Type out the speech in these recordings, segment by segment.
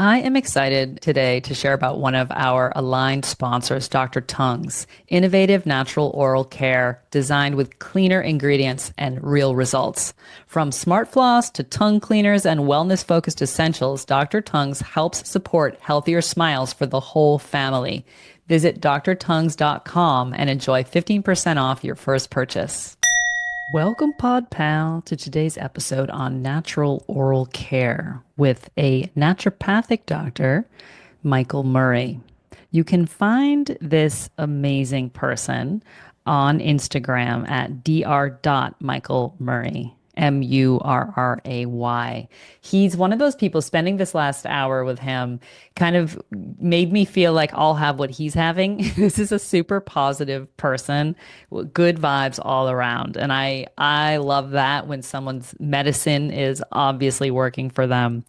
I am excited today to share about one of our aligned sponsors, Dr. Tung's innovative natural oral care designed with cleaner ingredients and real results. From smart floss to tongue cleaners and wellness-focused essentials, Dr. Tung's helps support healthier smiles for the whole family. Visit drtungs.com and enjoy 15% off your first purchase. Welcome, Pod Pal, to today's episode on natural oral care with a naturopathic doctor, Michael Murray. You can find this amazing person on Instagram at dr.michaelmurray. Murray. He's one of those people. Spending this last hour with him kind of made me feel like I'll have what he's having. This is a super positive person, good vibes all around. And I love that when someone's medicine is obviously working for them.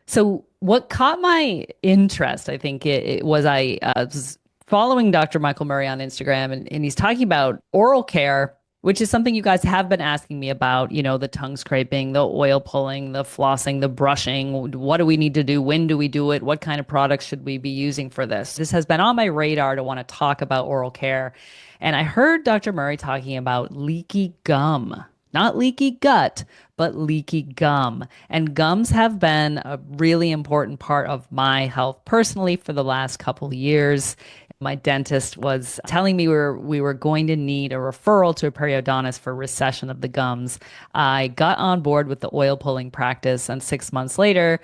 So what caught my interest, I think it was I was following Dr. Michael Murray on Instagram, and he's talking about oral care, which is something you guys have been asking me about, the tongue scraping, the oil pulling, the flossing, the brushing. What do we need to do? When do we do it? What kind of products should we be using for this? This has been on my radar to want to talk about oral care. And I heard Dr. Murray talking about leaky gum, not leaky gut, but leaky gum. And gums have been a really important part of my health personally for the last couple of years. My dentist was telling me we were going to need a referral to a periodontist for recession of the gums. I got on board with the oil pulling practice, and 6 months later,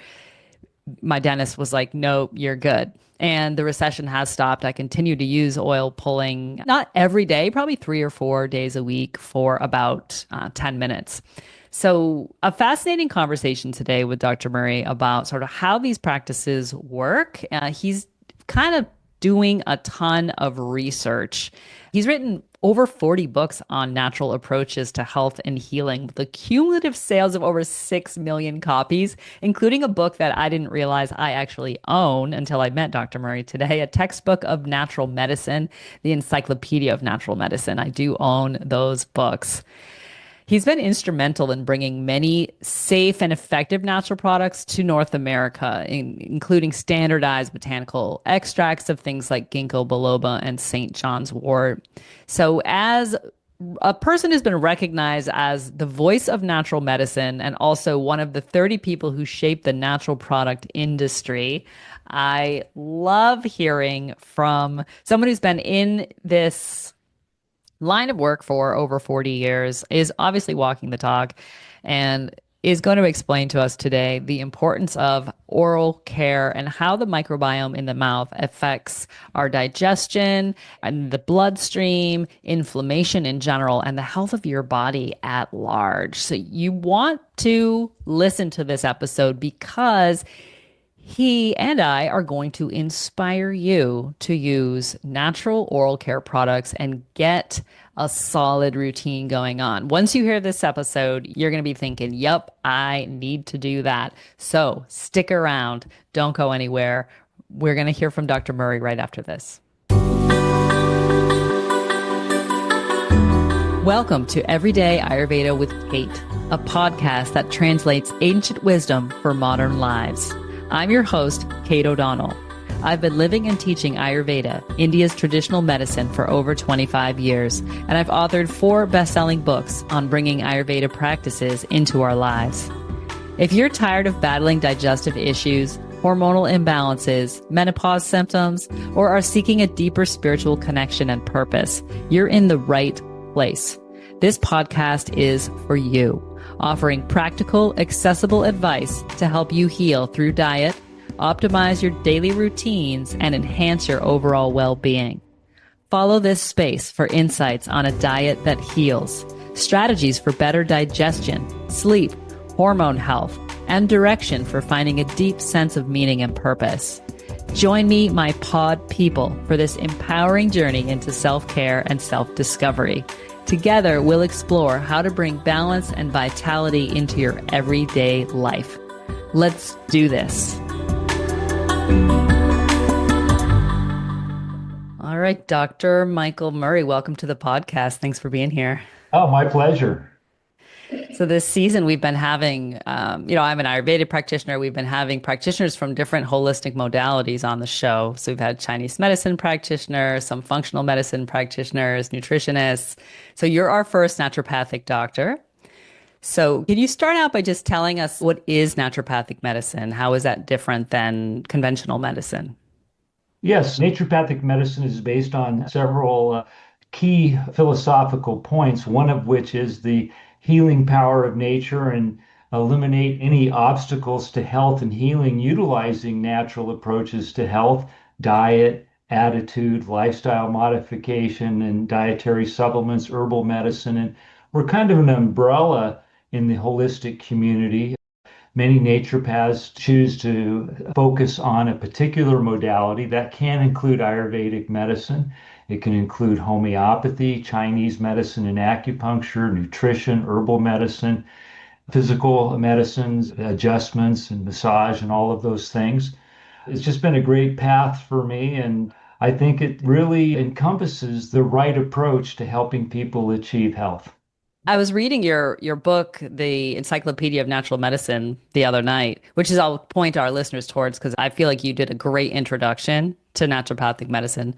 my dentist was like, "No, you're good." And the recession has stopped. I continue to use oil pulling, not every day, probably 3 or 4 days a week for about 10 minutes. So a fascinating conversation today with Dr. Murray about sort of how these practices work. He's kind of doing a ton of research. He's written over 40 books on natural approaches to health and healing, with a cumulative sales of over 6 million copies, including a book that I didn't realize I actually own until I met Dr. Murray today, a textbook of natural medicine, the Encyclopedia of Natural Medicine. I do own those books. He's been instrumental in bringing many safe and effective natural products to North America, including standardized botanical extracts of things like ginkgo biloba and St. John's wort. So as a person who's been recognized as the voice of natural medicine and also one of the 30 people who shaped the natural product industry, I love hearing from someone who's been in this line of work for over 40 years, is obviously walking the talk, and is going to explain to us today the importance of oral care and how the microbiome in the mouth affects our digestion and the bloodstream, inflammation in general, and the health of your body at large. So you want to listen to this episode because he and I are going to inspire you to use natural oral care products and get a solid routine going on. Once you hear this episode, you're going to be thinking, yep, I need to do that. So stick around. Don't go anywhere. We're going to hear from Dr. Murray right after this. Welcome to Everyday Ayurveda with Kate, a podcast that translates ancient wisdom for modern lives. I'm your host, Kate O'Donnell. I've been living and teaching Ayurveda, India's traditional medicine, for over 25 years, and I've authored 4 best-selling books on bringing Ayurveda practices into our lives. If you're tired of battling digestive issues, hormonal imbalances, menopause symptoms, or are seeking a deeper spiritual connection and purpose, you're in the right place. This podcast is for you, offering practical, accessible advice to help you heal through diet, optimize your daily routines, and enhance your overall well-being. Follow this space for insights on a diet that heals, strategies for better digestion, sleep, hormone health, and direction for finding a deep sense of meaning and purpose. Join me, my pod people, for this empowering journey into self-care and self-discovery. Together, we'll explore how to bring balance and vitality into your everyday life. Let's do this. All right, Dr. Michael Murray, welcome to the podcast. Thanks for being here. Oh, my pleasure. So this season we've been having, I'm an Ayurveda practitioner. We've been having practitioners from different holistic modalities on the show. So we've had Chinese medicine practitioners, some functional medicine practitioners, nutritionists. So you're our first naturopathic doctor. So can you start out by just telling us what is naturopathic medicine? How is that different than conventional medicine? Yes, naturopathic medicine is based on several key philosophical points, one of which is the healing power of nature and eliminate any obstacles to health and healing utilizing natural approaches to health, diet, attitude, lifestyle modification, and dietary supplements, herbal medicine. And we're kind of an umbrella in the holistic community. Many naturopaths choose to focus on a particular modality that can include Ayurvedic medicine. It can include homeopathy, Chinese medicine and acupuncture, nutrition, herbal medicine, physical medicines, adjustments and massage and all of those things. It's just been a great path for me, and I think it really encompasses the right approach to helping people achieve health. I was reading your book, the Encyclopedia of Natural Medicine, the other night, which is I'll point our listeners towards because I feel like you did a great introduction to naturopathic medicine.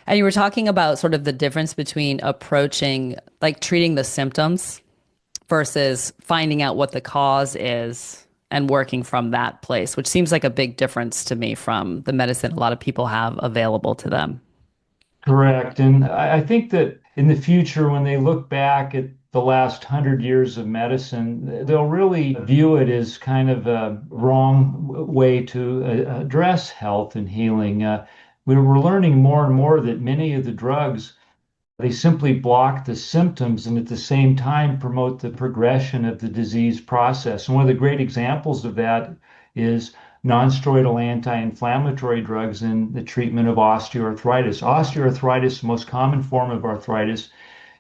And you were talking about sort of the difference between approaching, like treating the symptoms versus finding out what the cause is and working from that place, which seems like a big difference to me from the medicine a lot of people have available to them. Correct. And I think that in the future, when they look back at the last 100 years of medicine, they'll really view it as kind of a wrong way to address health and healing. We're learning more and more that many of the drugs they simply block the symptoms and at the same time promote the progression of the disease process. And one of the great examples of that is nonsteroidal anti-inflammatory drugs in the treatment of osteoarthritis. Osteoarthritis, the most common form of arthritis,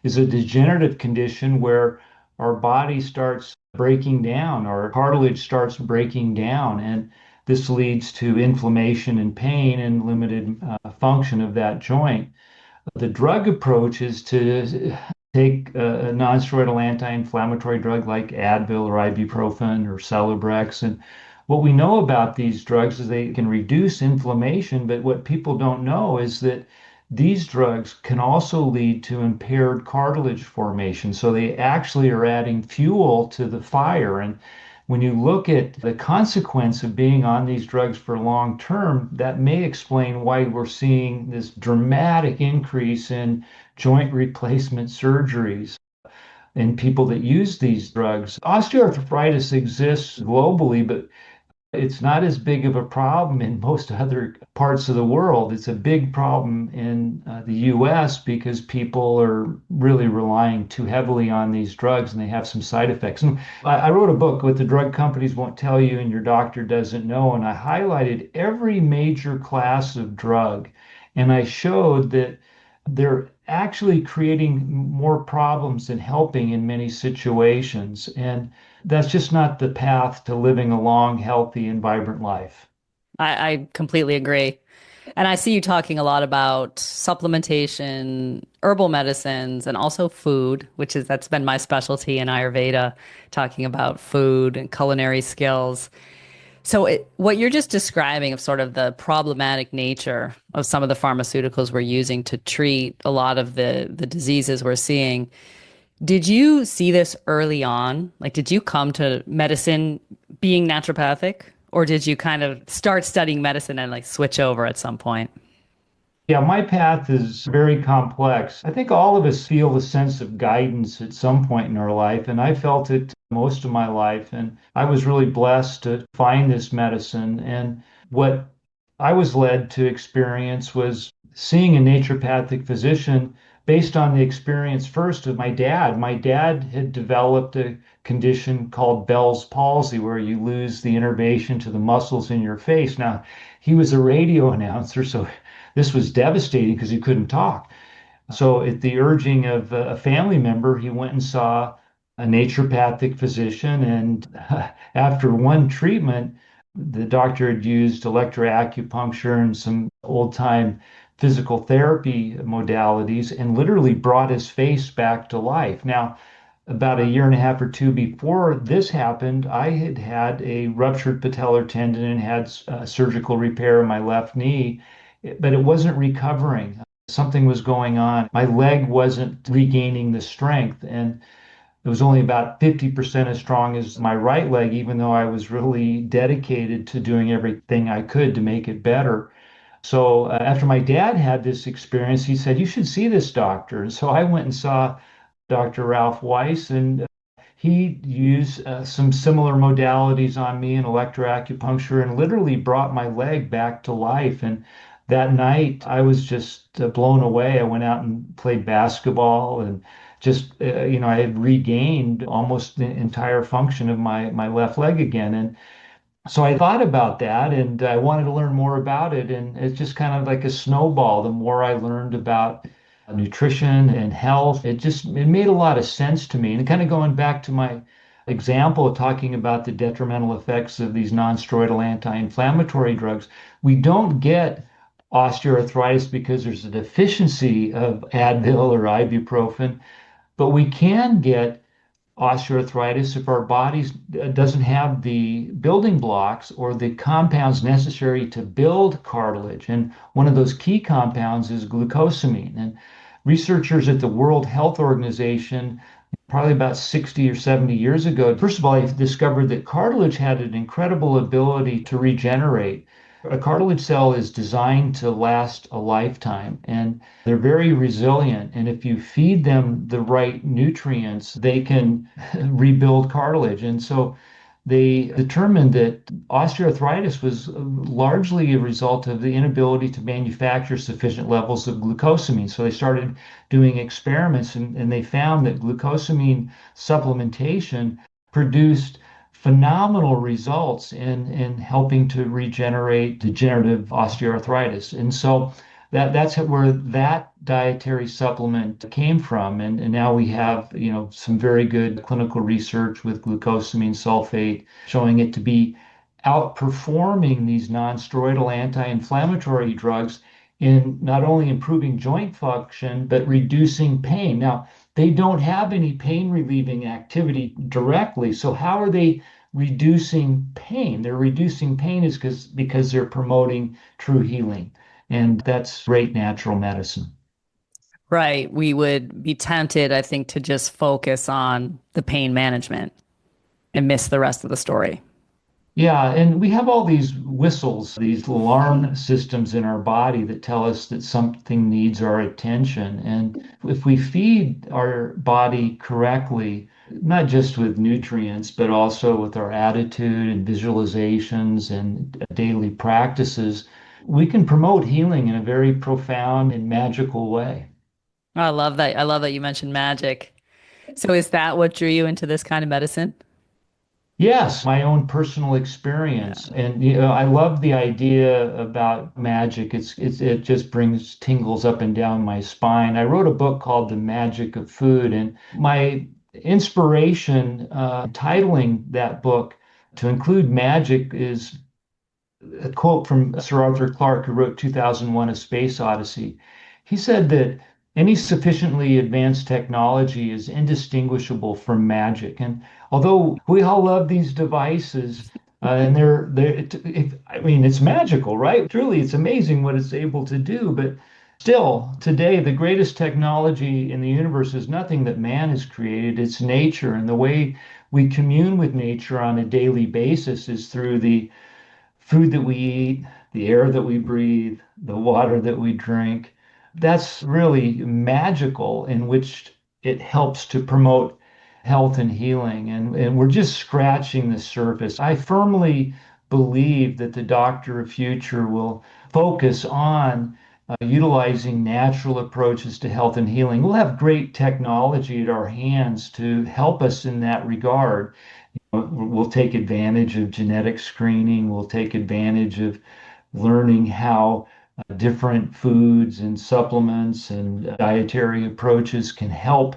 is a degenerative condition where our body starts breaking down, our cartilage starts breaking down, and this leads to inflammation and pain and limited function of that joint. The drug approach is to take a non-steroidal anti-inflammatory drug like Advil or ibuprofen or Celebrex. And what we know about these drugs is they can reduce inflammation, but what people don't know is that these drugs can also lead to impaired cartilage formation. So they actually are adding fuel to the fire. And when you look at the consequence of being on these drugs for long term, that may explain why we're seeing this dramatic increase in joint replacement surgeries in people that use these drugs. Osteoarthritis exists globally, but it's not as big of a problem in most other parts of the world. It's a big problem in the US because people are really relying too heavily on these drugs and they have some side effects. And I wrote a book, What the Drug Companies Won't Tell You and Your Doctor Doesn't Know, and I highlighted every major class of drug. And I showed that they're actually creating more problems than helping in many situations. And that's just not the path to living a long, healthy, and vibrant life. I completely agree. And I see you talking a lot about supplementation, herbal medicines, and also food, which is that's been my specialty in Ayurveda, talking about food and culinary skills. So what you're just describing of sort of the problematic nature of some of the pharmaceuticals we're using to treat a lot of the diseases we're seeing. Did you see this early on? Like, did you come to medicine being naturopathic, or did you kind of start studying medicine and like switch over at some point? Yeah, my path is very complex. I think all of us feel a sense of guidance at some point in our life, and I felt it most of my life. And I was really blessed to find this medicine. And what I was led to experience was seeing a naturopathic physician based on the experience first of my dad. My dad had developed a condition called Bell's palsy, where you lose the innervation to the muscles in your face. Now, he was a radio announcer, so this was devastating because he couldn't talk. So, at the urging of a family member, he went and saw a naturopathic physician. And after one treatment, the doctor had used electroacupuncture and some old time physical therapy modalities and literally brought his face back to life. Now, about a year and a half or two before this happened, I had had a ruptured patellar tendon and had surgical repair of my left knee, but it wasn't recovering. Something was going on. My leg wasn't regaining the strength, and it was only about 50% as strong as my right leg, even though I was really dedicated to doing everything I could to make it better. So after my dad had this experience, he said, "You should see this doctor." And so I went and saw Dr. Ralph Weiss, and he used some similar modalities on me and electroacupuncture and literally brought my leg back to life. And that night, I was just blown away. I went out and played basketball and just, I had regained almost the entire function of my left leg again. And so I thought about that and I wanted to learn more about it. And it's just kind of like a snowball. The more I learned about nutrition and health, it made a lot of sense to me. And kind of going back to my example of talking about the detrimental effects of these non-steroidal anti-inflammatory drugs, we don't get osteoarthritis because there's a deficiency of Advil or ibuprofen, but we can get osteoarthritis if our bodies doesn't have the building blocks or the compounds necessary to build cartilage. And one of those key compounds is glucosamine. And researchers at the World Health Organization, probably about 60 or 70 years ago, first of all, they discovered that cartilage had an incredible ability to regenerate. A cartilage cell is designed to last a lifetime, and they're very resilient. And if you feed them the right nutrients, they can rebuild cartilage. And so they determined that osteoarthritis was largely a result of the inability to manufacture sufficient levels of glucosamine. So they started doing experiments, and they found that glucosamine supplementation produced phenomenal results in helping to regenerate degenerative osteoarthritis. And so that's where that dietary supplement came from. And now we have, some very good clinical research with glucosamine sulfate showing it to be outperforming these non-steroidal anti-inflammatory drugs in not only improving joint function, but reducing pain. Now, they don't have any pain relieving activity directly. So how are they reducing pain? They're reducing pain is because they're promoting true healing. And that's great natural medicine. Right. We would be tempted, I think, to just focus on the pain management and miss the rest of the story. Yeah, and we have all these whistles, these alarm systems in our body that tell us that something needs our attention. And if we feed our body correctly, not just with nutrients, but also with our attitude and visualizations and daily practices, we can promote healing in a very profound and magical way. I love that. I love that you mentioned magic. So is that what drew you into this kind of medicine? Yes, my own personal experience. And I love the idea about magic. It just brings tingles up and down my spine. I wrote a book called The Magic of Food, and my inspiration titling that book to include magic is a quote from Sir Arthur Clarke, who wrote 2001: A Space Odyssey. He said that any sufficiently advanced technology is indistinguishable from magic. And although we all love these devices, and I mean, it's magical, right? Truly, it's amazing what it's able to do. But still, today, the greatest technology in the universe is nothing that man has created, it's nature. And the way we commune with nature on a daily basis is through the food that we eat, the air that we breathe, the water that we drink. That's really magical, in which it helps to promote health and healing. And we're just scratching the surface. I firmly believe that the doctor of future will focus on utilizing natural approaches to health and healing. We'll have great technology at our hands to help us in that regard. We'll take advantage of genetic screening. We'll take advantage of learning how different foods and supplements and dietary approaches can help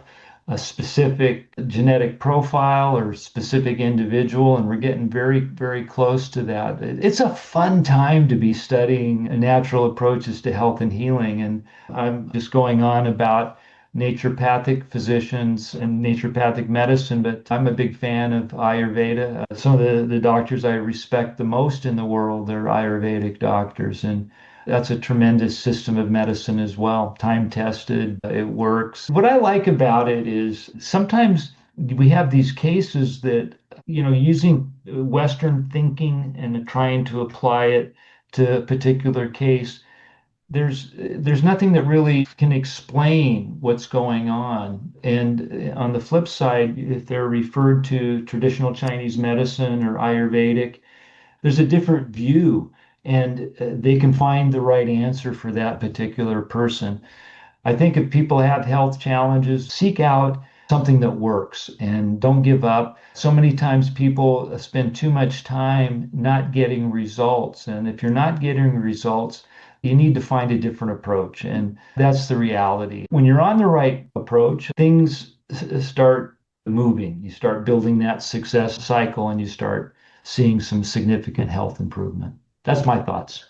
a specific genetic profile or specific individual. And we're getting very, very close to that. It's a fun time to be studying natural approaches to health and healing. And I'm just going on about naturopathic physicians and naturopathic medicine, but I'm a big fan of Ayurveda. Some of the doctors I respect the most in the world are Ayurvedic doctors, and that's a tremendous system of medicine as well. Time tested, it works. What I like about it is sometimes we have these cases that, using Western thinking and trying to apply it to a particular case, there's nothing that really can explain what's going on. And on the flip side, if they're referred to traditional Chinese medicine or Ayurvedic, there's a different view, and they can find the right answer for that particular person. I think if people have health challenges, seek out something that works and don't give up. So many times people spend too much time not getting results. And if you're not getting results, you need to find a different approach. And that's the reality. When you're on the right approach, things start moving. You start building that success cycle and you start seeing some significant health improvement. That's my thoughts.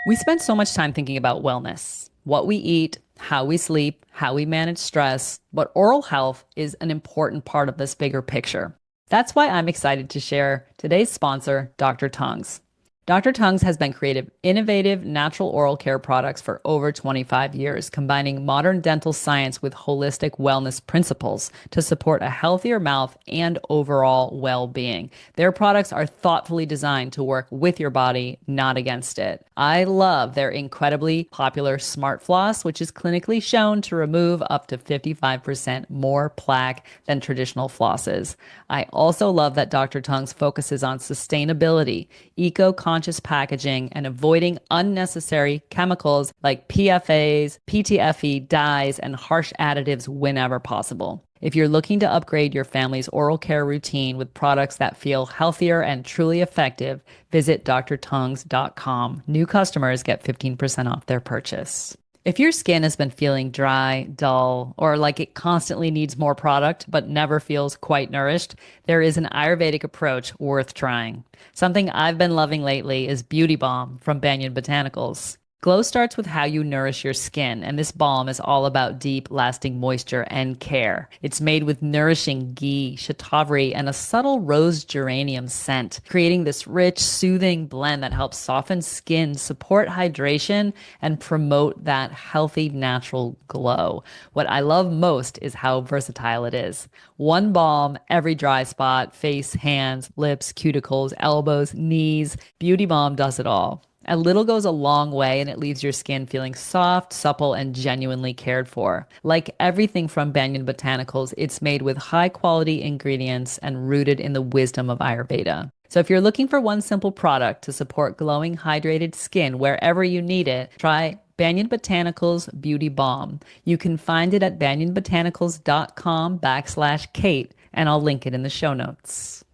We spend so much time thinking about wellness, what we eat, how we sleep, how we manage stress, but oral health is an important part of this bigger picture. That's why I'm excited to share today's sponsor, Dr. Tongues. Dr. Tongues has been creating innovative natural oral care products for over 25 years, combining modern dental science with holistic wellness principles to support a healthier mouth and overall well-being. Their products are thoughtfully designed to work with your body, not against it. I love their incredibly popular Smart Floss, which is clinically shown to remove up to 55% more plaque than traditional flosses. I also love that Dr. Tongues focuses on sustainability, eco-conscious packaging, and avoiding unnecessary chemicals like PFAs, PTFE, dyes, and harsh additives whenever possible. If you're looking to upgrade your family's oral care routine with products that feel healthier and truly effective, visit drtongues.com. New customers get 15% off their purchase. If your skin has been feeling dry, dull, or like it constantly needs more product but never feels quite nourished, there is an Ayurvedic approach worth trying. Something I've been loving lately is Beauty Balm from Banyan Botanicals. Glow starts with how you nourish your skin, and this balm is all about deep, lasting moisture and care. It's made with nourishing ghee, shatavari, and a subtle rose geranium scent, creating this rich, soothing blend that helps soften skin, support hydration, and promote that healthy, natural glow. What I love most is how versatile it is. One balm, every dry spot, face, hands, lips, cuticles, elbows, knees. Beauty Balm does it all. A little goes a long way and it leaves your skin feeling soft, supple, and genuinely cared for. Like everything from Banyan Botanicals, it's made with high quality ingredients and rooted in the wisdom of Ayurveda. So if you're looking for one simple product to support glowing, hydrated skin wherever you need it, try Banyan Botanicals Beauty Balm. You can find it at banyanbotanicals.com/Kate, and I'll link it in the show notes.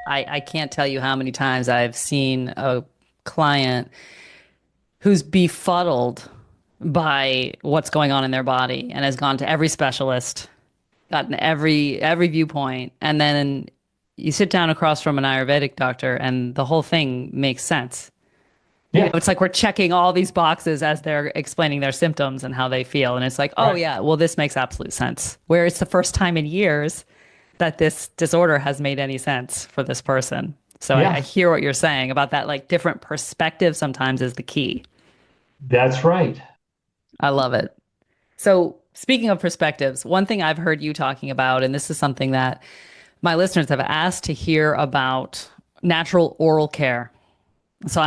I can't tell you how many times I've seen a client who's befuddled by what's going on in their body and has gone to every specialist, gotten every viewpoint, and then you sit down across from an Ayurvedic doctor and the whole thing makes sense. Yeah, It's like we're checking all these boxes as they're explaining their symptoms and how they feel. And it's like, oh, right. yeah, well, this makes absolute sense. Where it's the first time in years that this disorder has made any sense for this person. So I Yeah, hear what you're saying about that, like different perspective sometimes is the key. that's right. I love it. So speaking of perspectives, one thing I've heard you talking about, and this is something that my listeners have asked to hear about natural oral care. So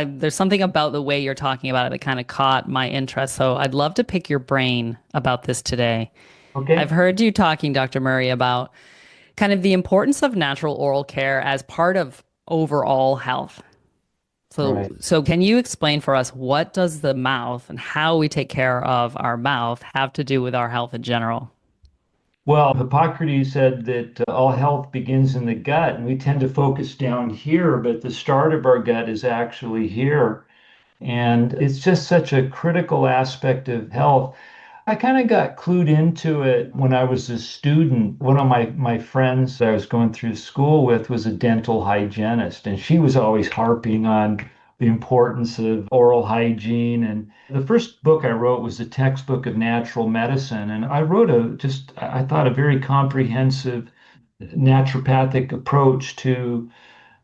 there's something about the way you're talking about it that kind of caught my interest. So I'd love to pick your brain about this today. I've Okay. heard you talking, Dr. Murray, about kind of the importance of natural oral care as part of overall health. So, Right. so can you explain for us what does the mouth and how we take care of our mouth have to do with our health in general? Well, Hippocrates said that all health begins in the gut, and we tend to focus down here, but the start of our gut is actually here. And it's just such a critical aspect of health. I kind of got clued into it when I was a student. One of my friends that I was going through school with was a dental hygienist, and she was always harping on the importance of oral hygiene. And the first book I wrote was a textbook of natural medicine. And I wrote I thought, a very comprehensive naturopathic approach to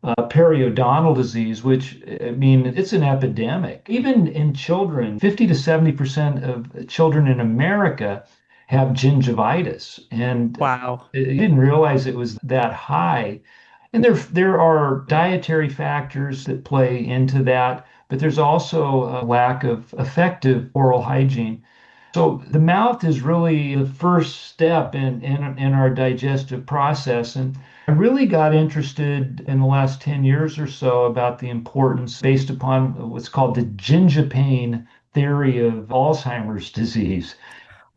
periodontal disease, which, I mean, it's an epidemic. Even in children, 50 to 70% of children in America have gingivitis. And Wow. I didn't realize it was that high. And there are dietary factors that play into that, but there's also a lack of effective oral hygiene. So the mouth is really the first step in our digestive process. And I really got interested in the last 10 years or so about the importance based upon what's called the gingipane theory of Alzheimer's disease.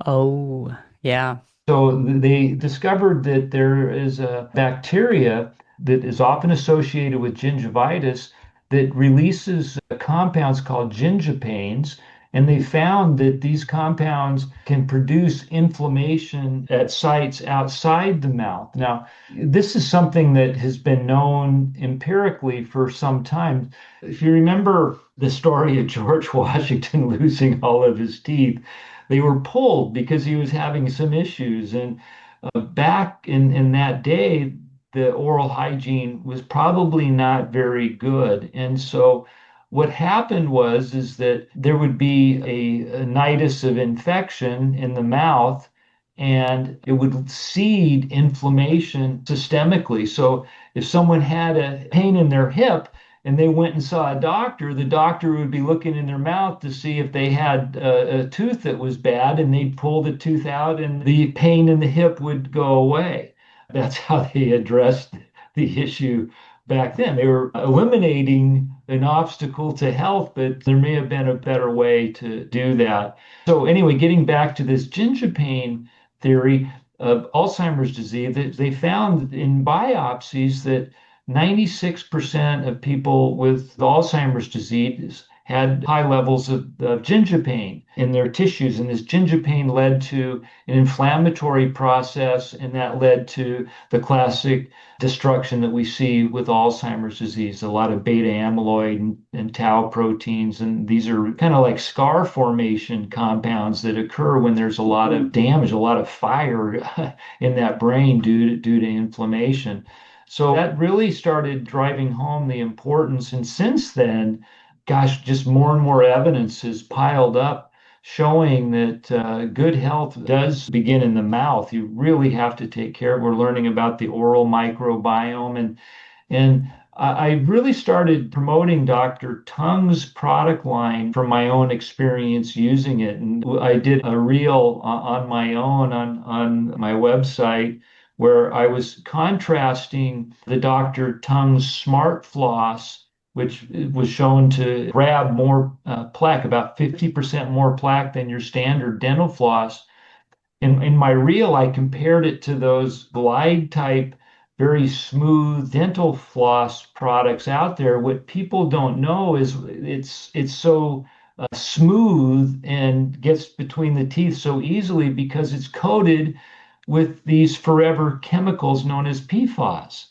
Oh, yeah. So they discovered that there is a bacteria that is often associated with gingivitis that releases compounds called gingipanes. And they found that these compounds can produce inflammation at sites outside the mouth. Now, this is something that has been known empirically for some time. If you remember the story of George Washington losing all of his teeth, they were pulled because he was having some issues. And back in that day, the oral hygiene was probably not very good. And so what happened was is that there would be a nidus of infection in the mouth, and it would seed inflammation systemically. So if someone had a pain in their hip and they went and saw a doctor, the doctor would be looking in their mouth to see if they had a tooth that was bad, and they'd pull the tooth out and the pain in the hip would go away. That's how they addressed the issue back then. They were eliminating an obstacle to health, but there may have been a better way to do that. So, anyway, getting back to this gingipane theory of Alzheimer's disease, they found in biopsies that 96% of people with Alzheimer's disease had high levels of gingipane in their tissues. And this gingipane led to an inflammatory process, and that led to the classic destruction that we see with Alzheimer's disease, a lot of beta amyloid and tau proteins. And these are kind of like scar formation compounds that occur when there's a lot of damage, a lot of fire in that brain due to inflammation. So that really started driving home the importance. And since then, gosh, just more and more evidence has piled up showing that good health does begin in the mouth. You really have to take care. We're learning about the oral microbiome, and I really started promoting Dr. Tung's product line from my own experience using it. And I did a reel on my own on my website where I was contrasting the Dr. Tung's Smart Floss, which was shown to grab more plaque, about 50% more plaque than your standard dental floss. In my reel, I compared it to those glide type, very smooth dental floss products out there. What people don't know is it's so smooth and gets between the teeth so easily because it's coated with these forever chemicals known as PFAS.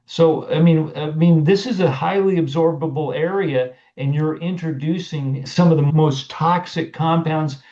So, I mean, this is a highly absorbable area, and you're introducing some of the most toxic compounds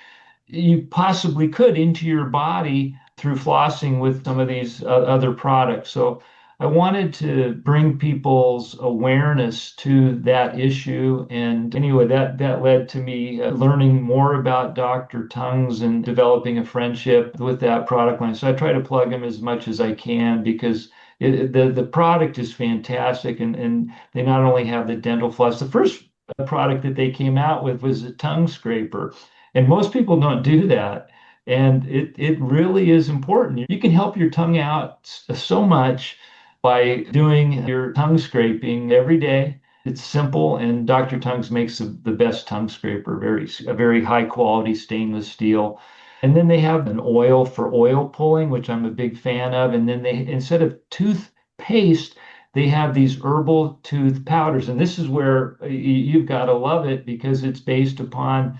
you possibly could into your body through flossing with some of these other products. So, I wanted to bring people's awareness to that issue. And anyway, that led to me learning more about Dr. Tung's and developing a friendship with that product line. So I try to plug him as much as I can because the product is fantastic. And they not only have the dental floss, the first product that they came out with was a tongue scraper. And most people don't do that. And it really is important. You can help your tongue out so much by doing your tongue scraping every day. It's simple, and Dr. Tung's makes the best tongue scraper, a very high quality stainless steel. And then they have an oil for oil pulling, which I'm a big fan of. And then they, instead of toothpaste, they have these herbal tooth powders. And this is where you've got to love it because it's based upon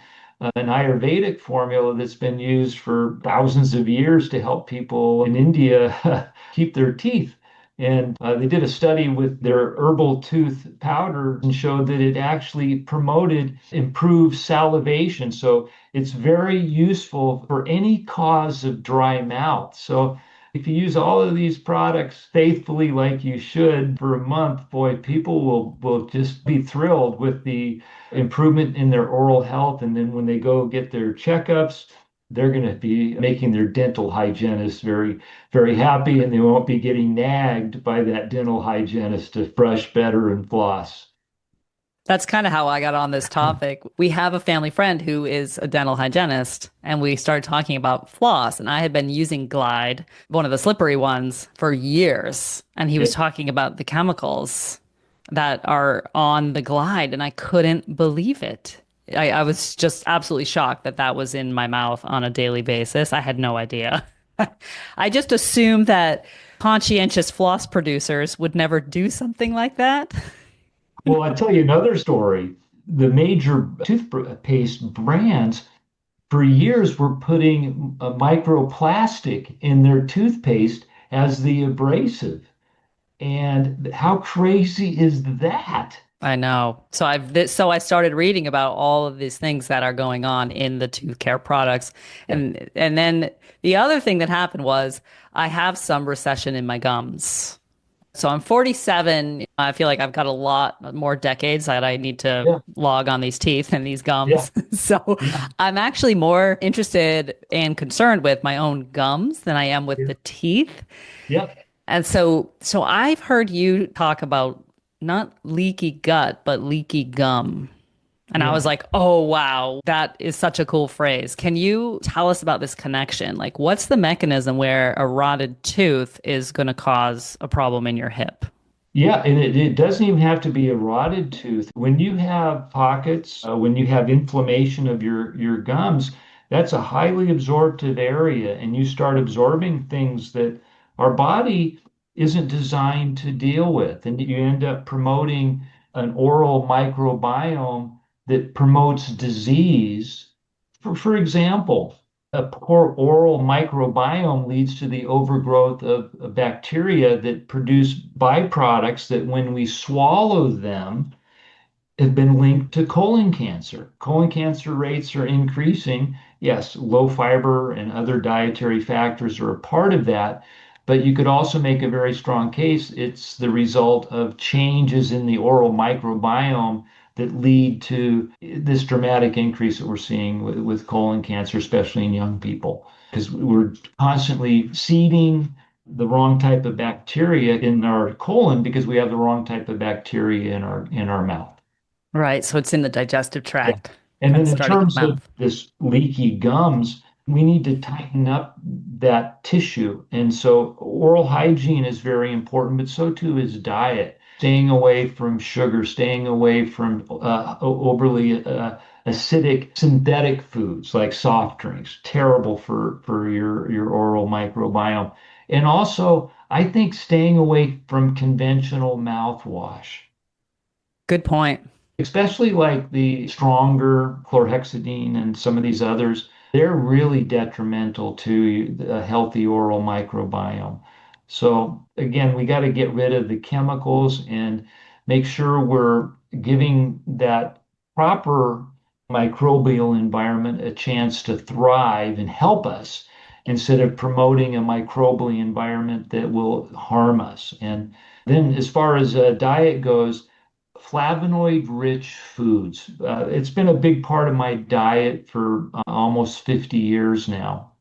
an Ayurvedic formula that's been used for thousands of years to help people in India keep their teeth. And they did a study with their herbal tooth powder and showed that it actually promoted improved salivation. So it's very useful for any cause of dry mouth. So if you use all of these products faithfully like you should for a month, boy, people will just be thrilled with the improvement in their oral health. And then when they go get their checkups, they're going to be making their dental hygienist very, very happy, and they won't be getting nagged by that dental hygienist to brush better and floss. That's kind of how I got on this topic. We have a family friend who is a dental hygienist, and we started talking about floss. And I had been using Glide, one of the slippery ones, for years. And he was talking about the chemicals that are on the Glide, and I couldn't believe it. I was just absolutely shocked that that was in my mouth on a daily basis. I had no idea. I just assumed that conscientious floss producers would never do something like that. Well, I'll tell you another story. The major toothpaste brands for years were putting a microplastic in their toothpaste as the abrasive. And how crazy is that? I know. So I started reading about all of these things that are going on in the tooth care products. Yeah. And then the other thing that happened was I have some recession in my gums. So I'm 47. I feel like I've got a lot more decades that I need to Yeah. log on these teeth and these Yeah. gums. So Yeah. I'm actually more interested and concerned with my own gums than I am with Yeah. the teeth. Yeah. And so I've heard you talk about not leaky gut, but leaky gum. And I Yeah. was like, oh, wow, that is such a cool phrase. Can you tell us about this connection? Like, what's the mechanism where a rotted tooth is going to cause a problem in your hip? Yeah, and it doesn't even have to be a rotted tooth. When you have pockets, when you have inflammation of your gums, that's a highly absorptive area, and you start absorbing things that our body isn't designed to deal with, and you end up promoting an oral microbiome that promotes disease. For example, a poor oral microbiome leads to the overgrowth of bacteria that produce byproducts that when we swallow them have been linked to colon cancer. Colon cancer rates are increasing. Yes, low fiber and other dietary factors are a part of that, but you could also make a very strong case it's the result of changes in the oral microbiome that lead to this dramatic increase that we're seeing with colon cancer, especially in young people, because we're constantly seeding the wrong type of bacteria in our colon because we have the wrong type of bacteria in our mouth. Right. So it's in the digestive Yeah. tract, And kind then of in starting in terms the of mouth. this leaky gums, we need to tighten up that tissue. And so oral hygiene is very important, but so too is diet. Staying away from sugar, staying away from overly acidic synthetic foods like soft drinks, terrible for your oral microbiome. And also, I think staying away from conventional mouthwash, Good point. especially like the stronger chlorhexidine and some of these others, they're really detrimental to a healthy oral microbiome. So again, we got to get rid of the chemicals and make sure we're giving that proper microbial environment a chance to thrive and help us instead of promoting a microbial environment that will harm us. And then as far as diet goes, flavonoid-rich foods. It's been a big part of my diet for almost 50 years now.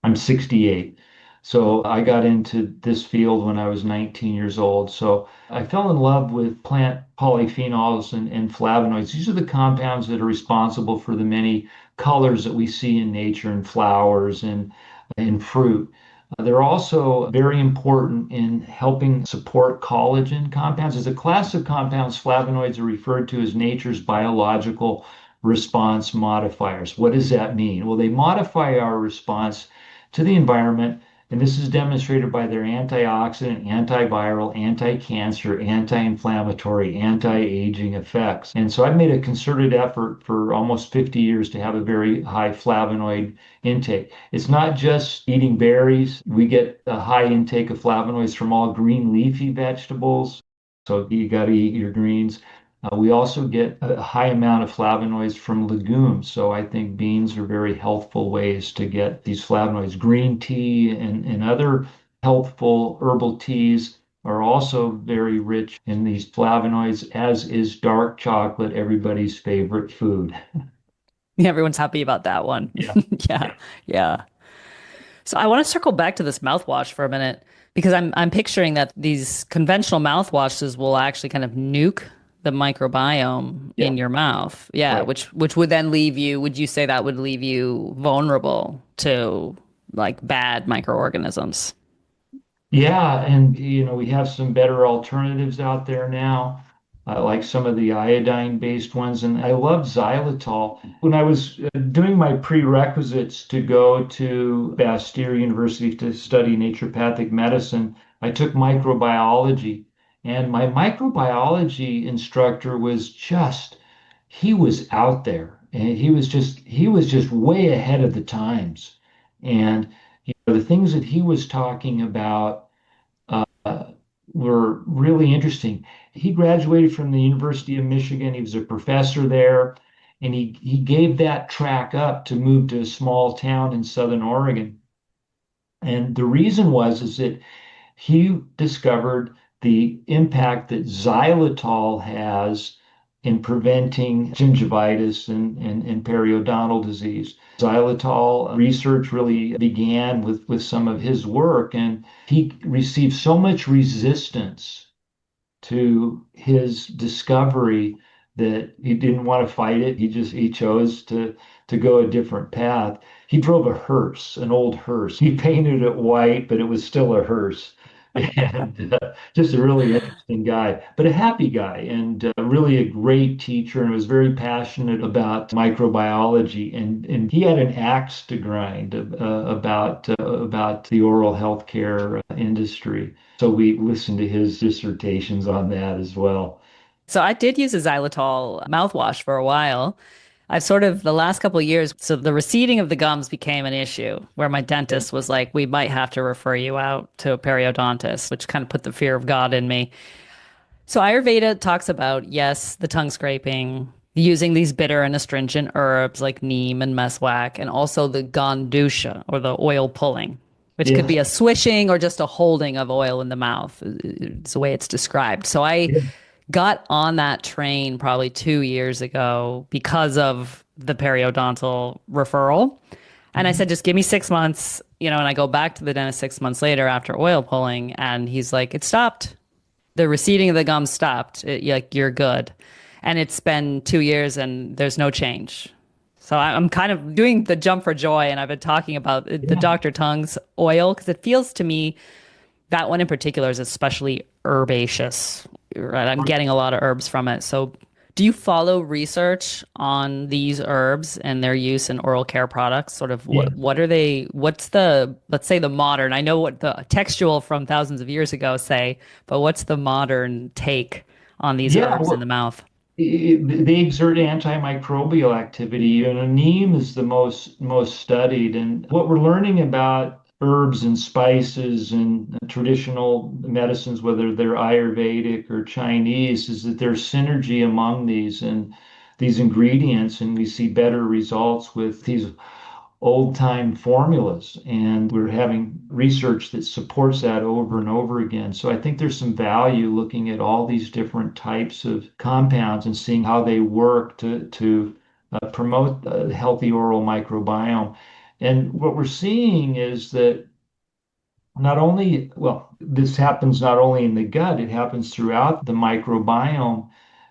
I'm 68. So I got into this field when I was 19 years old. So I fell in love with plant polyphenols and flavonoids. These are the compounds that are responsible for the many colors that we see in nature and flowers and in fruit. They're also very important in helping support collagen compounds. As a class of compounds, flavonoids are referred to as nature's biological response modifiers. What does that mean? Well, they modify our response to the environment And this is demonstrated by their antioxidant, antiviral, anti-cancer, anti-inflammatory, anti-aging effects. And so I've made a concerted effort for almost 50 years to have a very high flavonoid intake. It's not just eating berries. We get a high intake of flavonoids from all green leafy vegetables. So you got to eat your greens. We also get a high amount of flavonoids from legumes. So I think beans are very healthful ways to get these flavonoids. Green tea and other healthful herbal teas are also very rich in these flavonoids, as is dark chocolate, everybody's favorite food. Everyone's happy about that one. Yeah. Yeah, yeah. So I want to circle back to this mouthwash for a minute because I'm picturing that these conventional mouthwashes will actually kind of nuke the microbiome Yeah. in your mouth. Yeah, Right. which would then leave you, would you say that would leave you vulnerable to like bad microorganisms? Yeah, and we have some better alternatives out there now, like some of the iodine-based ones. And I love xylitol. When I was doing my prerequisites to go to Bastyr University to study naturopathic medicine, I took microbiology, and my microbiology instructor was he was out there, and he was just way ahead of the times. And the things that he was talking about were really interesting. He graduated from the University of Michigan. He was a professor there, and he gave that track up to move to a small town in Southern Oregon. And the reason was is that he discovered the impact that xylitol has in preventing gingivitis and periodontal disease. Xylitol research really began with some of his work, and he received so much resistance to his discovery that he didn't want to fight it. He chose to go a different path. He drove a hearse, an old hearse. He painted it white, but it was still a hearse. And just a really interesting guy, but a happy guy, and really a great teacher, and was very passionate about microbiology. And he had an axe to grind about the oral healthcare industry. So we listened to his dissertations on that as well. So I did use a xylitol mouthwash for a while. I've sort of the last couple of years, so the receding of the gums became an issue where my Yeah. dentist was like, we might have to refer you out to a periodontist, which kind of put the fear of God in me. So Ayurveda talks about, yes, the tongue scraping, using these bitter and astringent herbs like neem and meswak, and also the gandusha or the oil pulling, which could be Yes. a swishing or just a holding of oil in the mouth. It's the way it's described. So I Yeah. got on that train probably 2 years ago because of the periodontal referral. And I said, just give me 6 months, and I go back to the dentist 6 months later after oil pulling, and he's like, it stopped. The receding of the gums stopped. Like, you're good. And it's been 2 years and there's no change. So I'm kind of doing the jump for joy. And I've been talking about the Yeah. Dr. Tongue's oil because it feels to me that one in particular is especially herbaceous. Right? I'm getting a lot of herbs from it. So, do you follow research on these herbs and their use in oral care products? Sort of Yeah. what are they? What's the, let's say, the modern? I know what the textual from thousands of years ago say, but what's the modern take on these Yeah. herbs in the mouth? They exert antimicrobial activity, and neem is the most studied. And what we're learning about herbs and spices and traditional medicines, whether they're Ayurvedic or Chinese, is that there's synergy among these ingredients, and we see better results with these old time formulas. And we're having research that supports that over and over again. So I think there's some value looking at all these different types of compounds and seeing how they work to promote a healthy oral microbiome. And what we're seeing is that not only, well, this happens not only in the gut, it happens throughout the microbiome.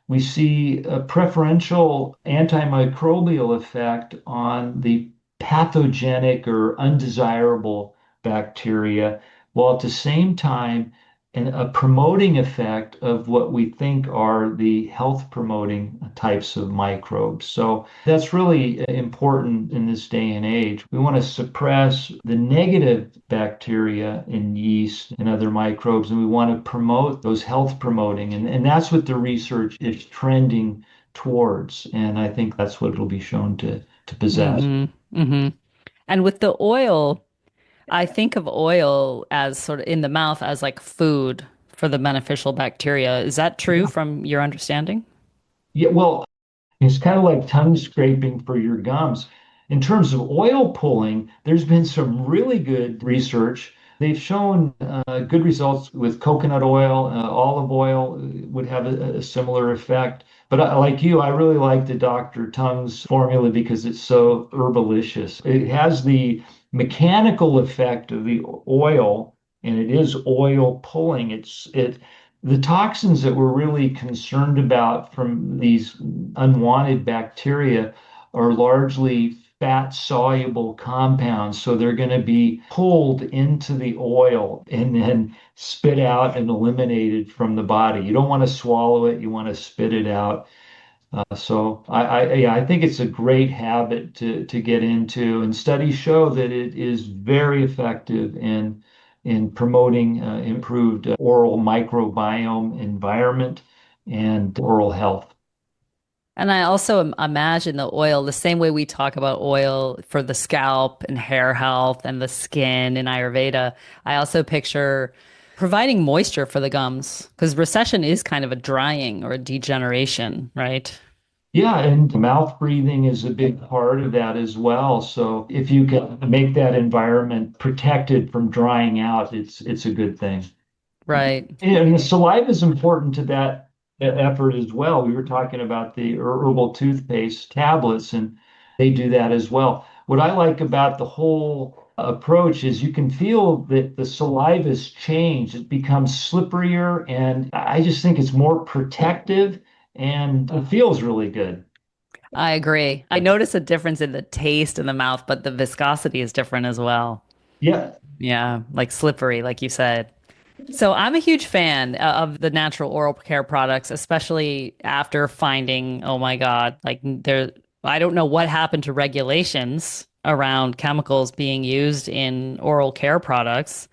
We see a preferential antimicrobial effect on the pathogenic or undesirable bacteria, while at the same time a promoting effect of what we think are the health promoting types of microbes. So that's really important in this day and age. We want to suppress the negative bacteria and yeast and other microbes, and we want to promote those health promoting. And that's what the research is trending towards. And I think that's what it'll be shown to possess. Mm-hmm. Mm-hmm. And with the oil, I think of oil as sort of in the mouth as like food for the beneficial bacteria. Is that true Yeah. from your understanding? Yeah, well, it's kind of like tongue scraping for your gums. In terms of oil pulling, there's been some really good research. They've shown good results with coconut oil, olive oil would have a similar effect. But like you, I really like the Dr. Tung's formula because it's so herbalicious. It has the mechanical effect of the oil, and it is oil pulling. It the toxins that we're really concerned about from these unwanted bacteria are largely fat soluble compounds. So they're going to be pulled into the oil and then spit out and eliminated from the body. You don't want to swallow it, you want to spit it out. Yeah, I think it's a great habit to get into, and studies show that it is very effective in promoting improved oral microbiome environment and oral health. And I also imagine the oil, the same way we talk about oil for the scalp and hair health and the skin in Ayurveda, I also picture providing moisture for the gums because recession is kind of a drying or a degeneration, right? Yeah, and mouth breathing is a big part of that as well. So if you can make that environment protected from drying out, it's a good thing. Right. And the saliva is important to that effort as well. We were talking about the herbal toothpaste tablets, and they do that as well. What I like about the whole approach is you can feel that the saliva's changed. It becomes slipperier, and I just think it's more protective and it feels really good. I agree. I notice a difference in the taste in the mouth, but the viscosity is different as well. Yeah, Yeah, like slippery, like you said. So I'm a huge fan of the natural oral care products, especially after finding, oh my God, like there, I don't know what happened to regulations around chemicals being used in oral care products.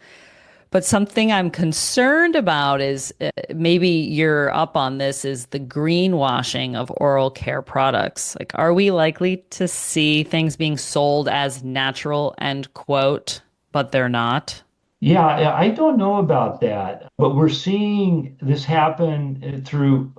But something I'm concerned about is maybe you're up on this is the greenwashing of oral care products. Like, are we likely to see things being sold as natural end quote, but they're not? yeah, I don't know about that, but we're seeing this happen through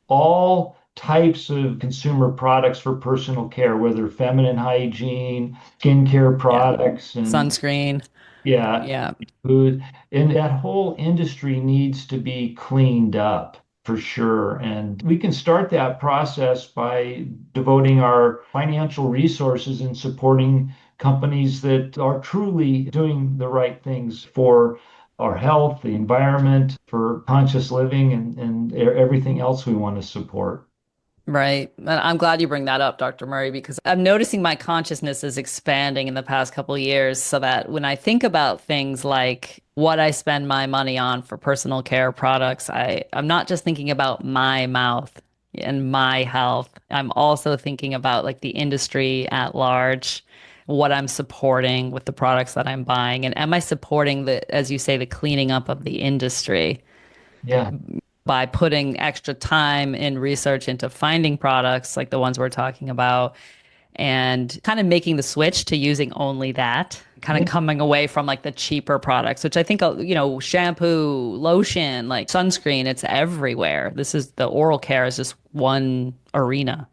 all types of consumer products for personal care, whether feminine hygiene, skincare Yeah. products, and Sunscreen. yeah, Yeah. food. And that whole industry needs to be cleaned up for sure. And we can start that process by devoting our financial resources and supporting companies that are truly doing the right things for our health, the environment, for conscious living, and everything else we want to support. Right. And I'm glad you bring that up, Dr. Murray, because I'm noticing my consciousness is expanding in the past couple of years so that when I think about things like what I spend my money on for personal care products, I'm not just thinking about my mouth and my health. I'm also thinking about like the industry at large, what I'm supporting with the products that I'm buying, and am I supporting the, as you say, the cleaning up of the industry? Yeah. By putting extra time and research into finding products like the ones we're talking about and kind of making the switch to using only that, kind of coming away from like the cheaper products, which I think, shampoo, lotion, like sunscreen, it's everywhere. This is the oral care is just one arena.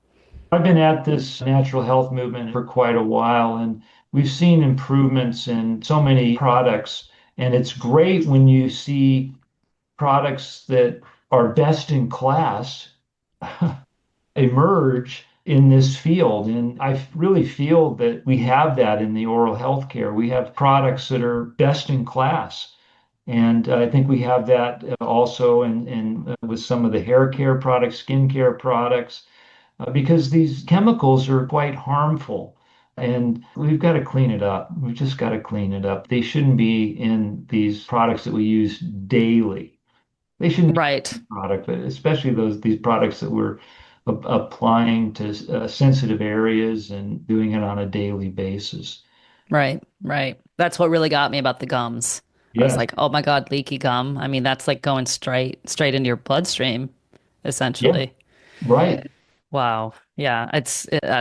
I've been at this natural health movement for quite a while, and we've seen improvements in so many products. And it's great when you see products that are best in class emerge in this field. And I really feel that we have that in the oral health care. We have products that are best in class. And I think we have that also in with some of the hair care products, skin care products, because these chemicals are quite harmful. And we've got to clean it up. We've just got to clean it up. They shouldn't be in these products that we use daily. They shouldn't be Right. a product, but especially these products that we're applying to sensitive areas and doing it on a daily basis. Right. Right. That's what really got me about the gums. I was Yes. like, oh my God, leaky gum. I mean, that's like going straight into your bloodstream, Yeah. essentially. Right. Wow. Yeah. I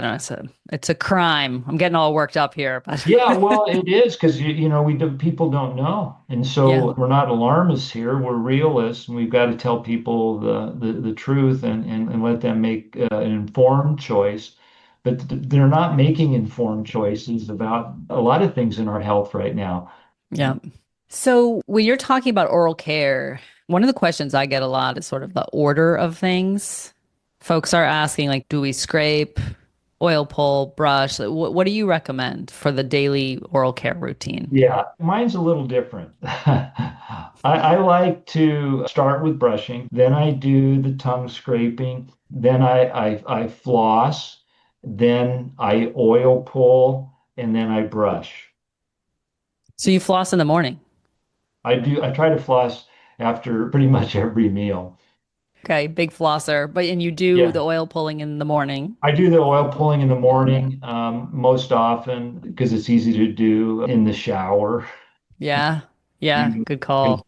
don't know. It's a crime. I'm getting all worked up here, but Yeah, well, it is because we do, people don't know, and yeah. so we're not alarmists here. We're realists, and we've got to tell people the truth and let them make an informed choice. But they're not making informed choices about a lot of things in our health right now. Yeah. So when you're talking about oral care, one of the questions I get a lot is sort of the order of things. Folks are asking, like, do we scrape, oil pull, brush? What do you recommend for the daily oral care routine? Yeah, mine's a little different. I like to start with brushing, then I do the tongue scraping, then I floss, then I oil pull, and then I brush. So you floss in the morning. I try to floss after pretty much every meal. Okay, big flosser, but and you do the Yeah. oil pulling in the morning. I do the oil pulling in the Yeah. morning, most often because it's easy to do in the shower. Yeah. Yeah. And Good 'cause call.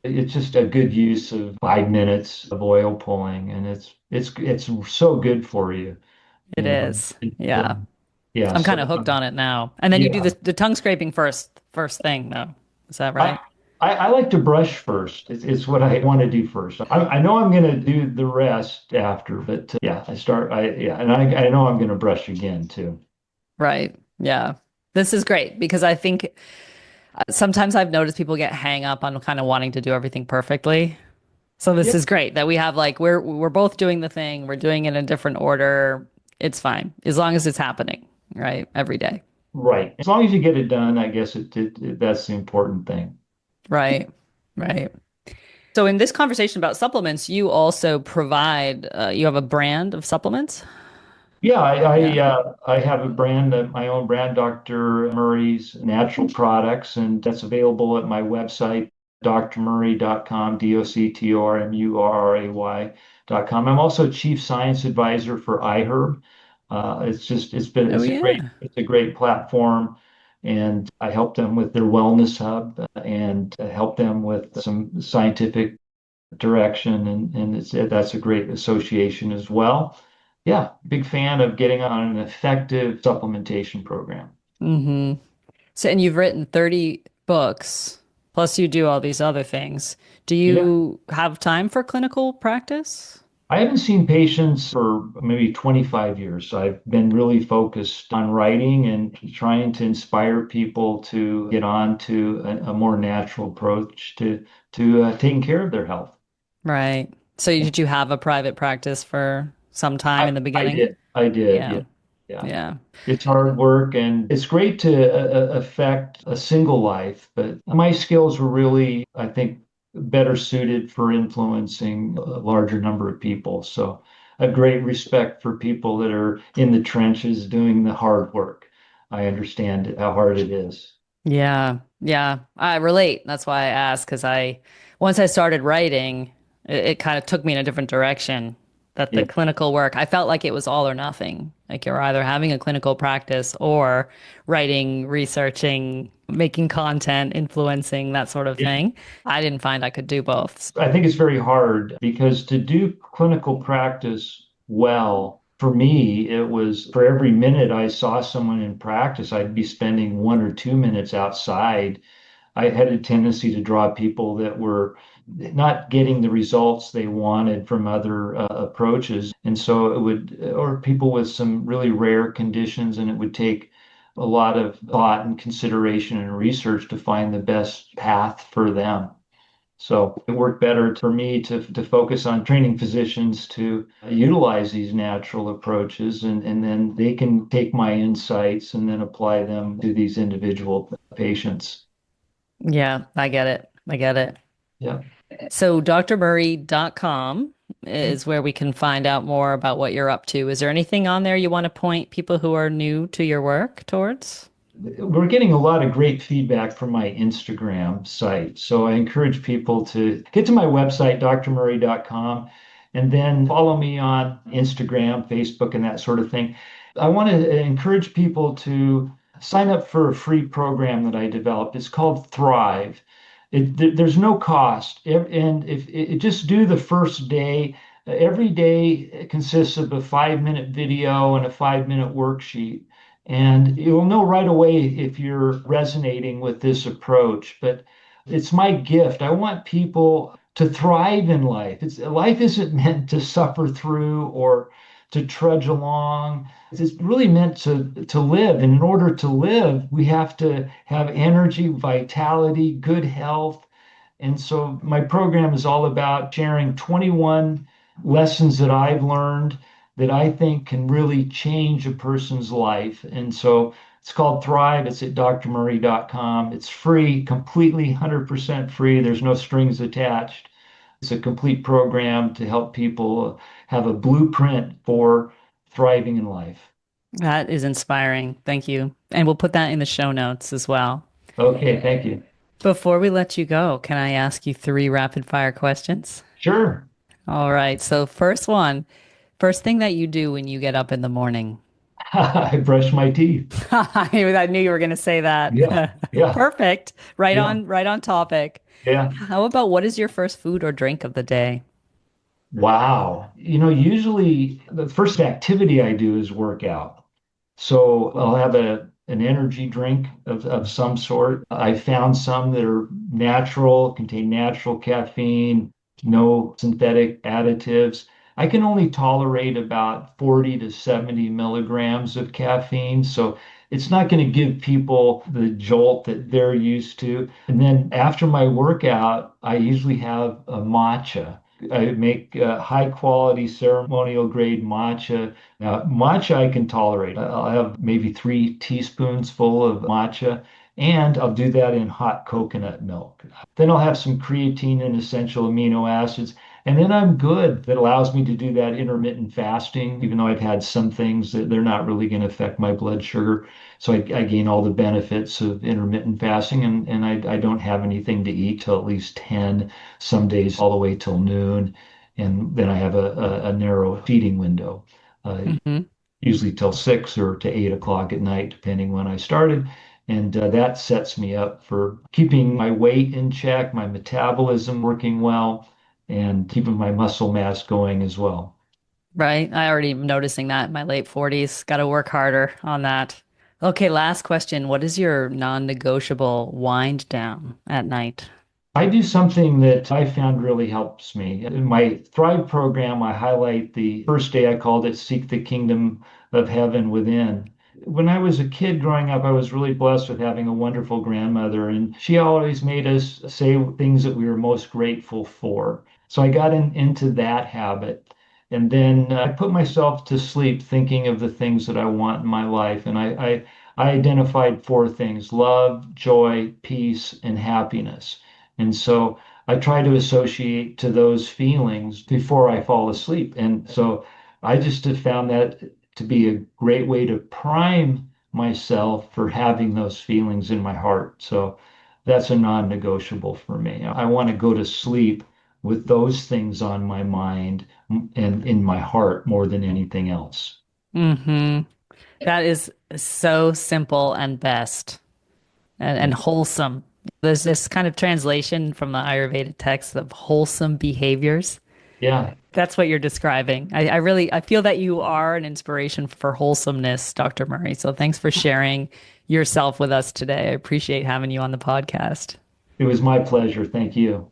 it's just a good use of 5 minutes of oil pulling, and it's so good for you. It You know, is. Yeah. yeah. I'm So kind of hooked on it now. And then you do yeah, the tongue scraping first thing though. Is that I, right? I like to brush first. It's what I want to do first. I know I'm going to do the rest after, but yeah, I start. And I know I'm going to brush again too. Right. Yeah. This is great because I think sometimes I've noticed people get hang up on kind of wanting to do everything perfectly. So this Yeah, is great that we have like we're both doing the thing, we're doing it in a different order. It's fine as long as it's happening, right? Every day. right. As long as you get it done, I guess that's the important thing. Right. Right. So in this conversation about supplements, you also provide you have a brand of supplements? Yeah, Yeah. I have a brand, my own brand, Dr. Murray's Natural Products, and that's available at my website, drmurray.com, doctormurray.com. I'm also Chief Science Advisor for iHerb. Oh yeah. It's a great platform, and I help them with their wellness hub and help them with some scientific direction, and that's a great association as well. Yeah, big fan of getting on an effective supplementation program. Hmm. So and you've written 30 books, plus you do all these other things. Do Yeah, you have time for clinical practice? I haven't seen patients for maybe 25 years. So I've been really focused on writing and trying to inspire people to get on to a more natural approach to taking care of their health. Right. So did you have a private practice for some time in the I beginning? did. I did. Yeah. Yeah. Yeah. Yeah. It's hard work and it's great to affect a single life, but my skills were really, I think, better suited for influencing a larger number of people. So a great respect for people that are in the trenches doing the hard work. I understand how hard it is. Yeah, yeah, I relate. That's why I asked because once I started writing, it kind of took me in a different direction. That the Yeah. clinical work, I felt like it was all or nothing. Like you're either having a clinical practice or writing, researching, making content, influencing, that sort of Yeah. thing. I didn't find I could do both. I think it's very hard because to do clinical practice well, for me, it was for every minute I saw someone in practice, I'd be spending 1 or 2 minutes outside. I had a tendency to draw people that were not getting the results they wanted from other approaches. And so or people with some really rare conditions, and it would take a lot of thought and consideration and research to find the best path for them. So it worked better for me to focus on training physicians to utilize these natural approaches, and then they can take my insights and then apply them to these individual patients. Yeah, I get it. I get it. Yeah. So drmurray.com is where we can find out more about what you're up to. Is there anything on there you want to point people who are new to your work towards? we're getting a lot of great feedback from my Instagram site. So I encourage people to get to my website, drmurray.com, and then follow me on Instagram, Facebook, and that sort of thing. I want to encourage people to sign up for a free program that I developed. It's called Thrive. There's no cost, and if it just do the first day. Every day consists of a 5-minute video and a 5-minute worksheet. And you'll know right away if you're resonating with this approach. But it's my gift. I want people to thrive in life. Life isn't meant to suffer through or to trudge along. It's really meant to live. And in order to live, we have to have energy, vitality, good health. And so my program is all about sharing 21 lessons that I've learned that I think can really change a person's life. And so it's called Thrive. It's at drmurray.com. It's free, completely 100% free. There's no strings attached. It's a complete program to help people have a blueprint for thriving in life. That is inspiring. Thank you. And we'll put that in the show notes as well. Okay, thank you. Before we let you go, can I ask you three rapid fire questions? Sure. All right. So, first thing that you do when you get up in the morning. I brush my teeth. I knew you were going to say Yeah, that. yeah, Perfect. yeah, Right on topic. yeah. How about what is your first food or drink of the day? Wow. Usually the first activity I do is work out. So I'll have an energy drink of some sort. I found some that are natural, contain natural caffeine, no synthetic additives. I can only tolerate about 40 to 70 milligrams of caffeine. So it's not going to give people the jolt that they're used to. And then after my workout, I usually have a matcha. I make high quality ceremonial grade matcha. Now, matcha I can tolerate. I'll have maybe 3 teaspoons full of matcha, and I'll do that in hot coconut milk. Then I'll have some creatine and essential amino acids, and then I'm good. That allows me to do that intermittent fasting, even though I've had some things that they're not really going to affect my blood sugar. So I gain all the benefits of intermittent fasting, and I don't have anything to eat till at least 10, some days all the way till noon. And then I have a narrow feeding window, uh, Hmm. usually till 6 or to 8 o'clock at night, depending when I started. And that sets me up for keeping my weight in check, my metabolism working well, and keeping my muscle mass going as well. Right. I already am noticing that in my late 40s. Got to work harder on that. Okay, last question. What is your non-negotiable wind down at night? I do something that I found really helps me. In my Thrive program, I highlight the first day I called it Seek the Kingdom of Heaven Within. When I was a kid growing up, I was really blessed with having a wonderful grandmother, and she always made us say things that we were most grateful for. So I got into that habit. And then I put myself to sleep thinking of the things that I want in my life. And I identified 4 things: love, joy, peace, and happiness. And so I try to associate to those feelings before I fall asleep. And so I just have found that to be a great way to prime myself for having those feelings in my heart. So that's a non-negotiable for me. I want to go to sleep with those things on my mind and in my heart more than anything else. Hmm. That is so simple and best and wholesome. There's this kind of translation from the Ayurveda text of wholesome behaviors. Yeah, That's what you're describing. I feel that you are an inspiration for wholesomeness, Dr. Murray. So thanks for sharing yourself with us today. I appreciate having you on the podcast. it was my pleasure. Thank you.